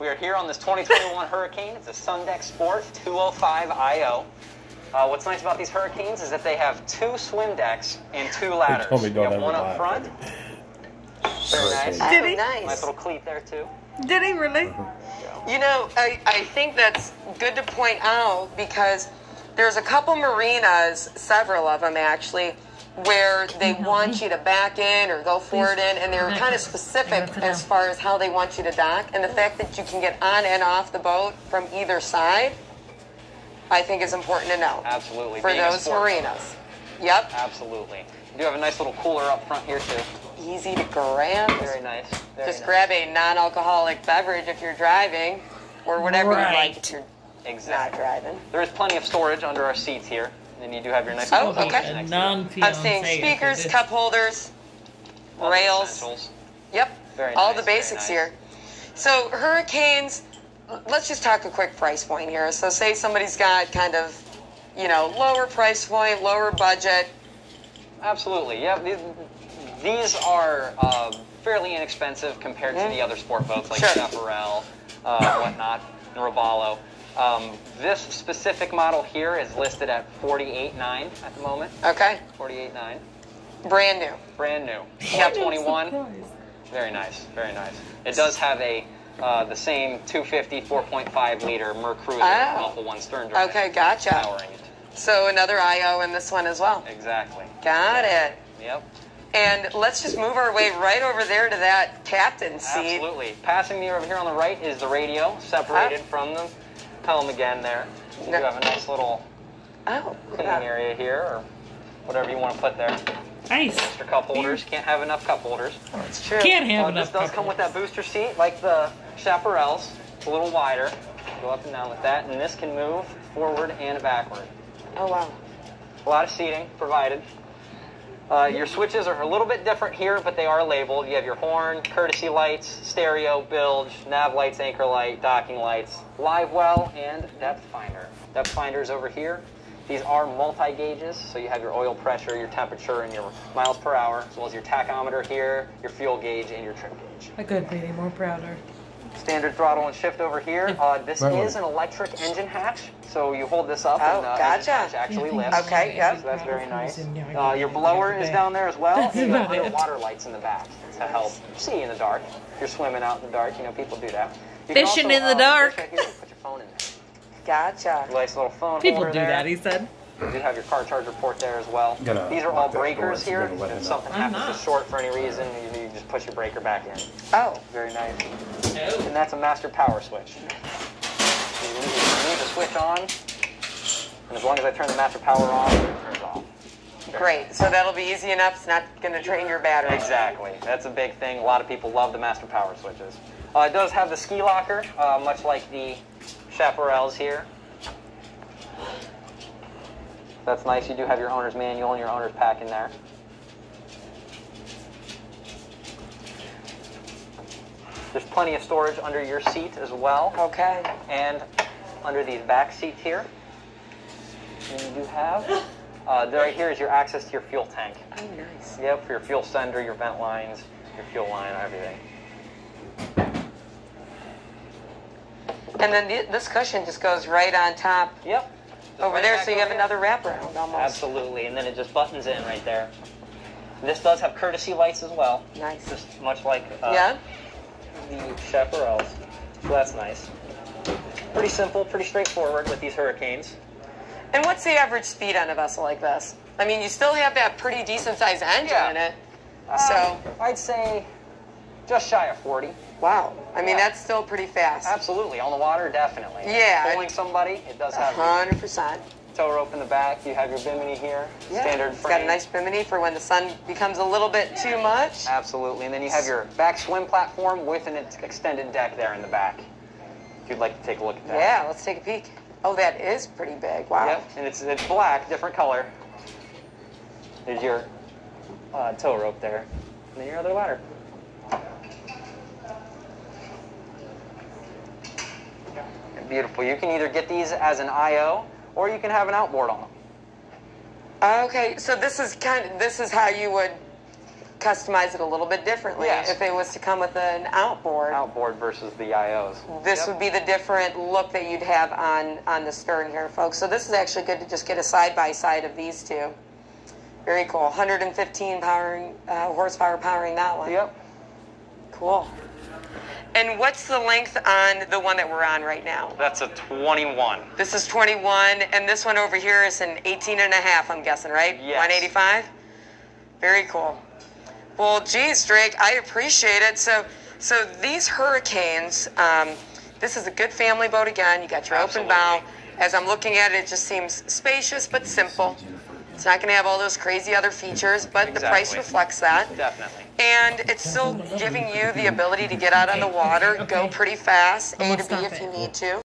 We are here on this 2021 Hurricane. It's a Sundeck Sport 205 IO. What's nice about these Hurricanes is that they have 2 swim decks and 2 ladders. You have one up front. Very nice. Did he? Nice. Nice little cleat there, too. Did he really? You know, I think that's good to point out because there's a couple marinas, several of them actually, where they want you to back in or go forward in, and they're kind of specific as far as how they want you to dock. And the fact that you can get on and off the boat from either side, I think is important to know. Absolutely. For those marinas. Yep. Absolutely. You do have a nice little cooler up front here, too. Easy to grab. Very nice. Just grab a non-alcoholic beverage if you're driving, or whatever you like if you're not driving. There is plenty of storage under our seats here. And you do have your nice okay. I'm seeing speakers, cup holders, rails. Yep. Very all nice, the basics nice. here. So Hurricanes, let's just talk a quick price point here. So say somebody's got kind of, you know, lower price point, lower budget. Absolutely. Yeah. These are fairly inexpensive compared to the other sport boats like Chaparral, whatnot, and Robalo. This specific model here is listed at $48,900 at the moment. Okay. $48,900. Brand new. Brand new. Top 21. Very nice. Very nice. It does have a the same 250 4.5 liter Mercruiser Alpha 1 stern drive. Okay, gotcha. Powering it. So another IO in this one as well. Exactly. Got it. Yep. And let's just move our way right over there to that captain's seat. Absolutely. Passing me over here on the right is the radio, separated from the helm again there. You do have a nice little cleaning area here, or whatever you want to put there. Nice. Extra cup holders. Can't have enough cup holders. That's true. Can't have enough. This does come with that booster seat, like the Chaparrals. It's a little wider. Go up and down with that, and this can move forward and backward. Oh, wow. A lot of seating provided. Your switches are a little bit different here, but they are labeled. You have your horn, courtesy lights, stereo, bilge, nav lights, anchor light, docking lights, live well, and depth finder. Depth finder is over here. These are multi-gauges, so you have your oil pressure, your temperature, and your miles per hour, as well as your tachometer here, your fuel gauge, and your trim gauge. I could be any more prouder. Standard throttle and shift over here. This is an electric engine hatch, so you hold this up and the hatch actually lifts. Okay, yep. So that's very nice. Your blower is down there as well. And you have underwater lights in the back to help see in the dark. If you're swimming out in the dark, you know, people do that. Fishing in the dark. Right here, put your phone in there. Gotcha. Nice little phone People holder do there. that, he said. You do have your car charger port there as well. These are all breakers here. If something happens to short for any reason, you just push your breaker back in. Oh. Very nice. And that's a master power switch. So you leave the switch on, and as long as I turn the master power on, it turns off. Great. So that'll be easy enough. It's not going to drain your battery. Exactly. That's a big thing. A lot of people love the master power switches. It does have the ski locker, much like the Chaparrals here. That's nice. You do have your owner's manual and your owner's pack in there. There's plenty of storage under your seat as well. Okay. And under these back seats here. And you do have, right here is your access to your fuel tank. Oh, nice. Yep, for your fuel sender, your vent lines, your fuel line, everything. And then this cushion just goes right on top. Yep. Over there, so you have another wraparound almost. Absolutely, and then it just buttons in right there. This does have courtesy lights as well. Nice. Just much like the Chaparrals. So that's nice. Pretty simple, pretty straightforward with these Hurricanes. And what's the average speed on a vessel like this? I mean, you still have that pretty decent-sized engine in it. So I'd say just shy of 40. Wow. I mean, that's still pretty fast. Absolutely. On the water, definitely. Yeah. Pulling somebody, it does have 100%. Tow rope in the back. You have your bimini here. Yeah. Standard It's frame. got a nice bimini for when the sun becomes a little bit too much. Absolutely. And then you have your back swim platform with an extended deck there in the back. If you'd like to take a look at that. Yeah, let's take a peek. Oh, that is pretty big. Wow. Yep. And it's black, different color. There's your tow rope there. And then your other ladder. Beautiful. You can either get these as an IO or you can have an outboard on them. Okay, so this is how you would customize it a little bit differently. Yes. If it was to come with an outboard, Outboard versus the IOs. this would be the different look that you'd have on the stern here, folks. So this is actually good to just get a side-by-side of these two. Very cool. 115 horsepower powering that one. Yep. Cool. And what's the length on the one that we're on right now? That's a 21. This is 21, and this one over here is an 18 and a half, I'm guessing, right? Yes. 185? Very cool. Well, geez, Drake, I appreciate it. So these Hurricanes, this is a good family boat again. You got your Absolutely. open bow. As I'm looking at it, it just seems spacious but simple. It's not going to have all those crazy other features, but the price Exactly. reflects that. Definitely. And it's still giving you the ability to get out on the water, go pretty fast, A to B Stop if it. you need to.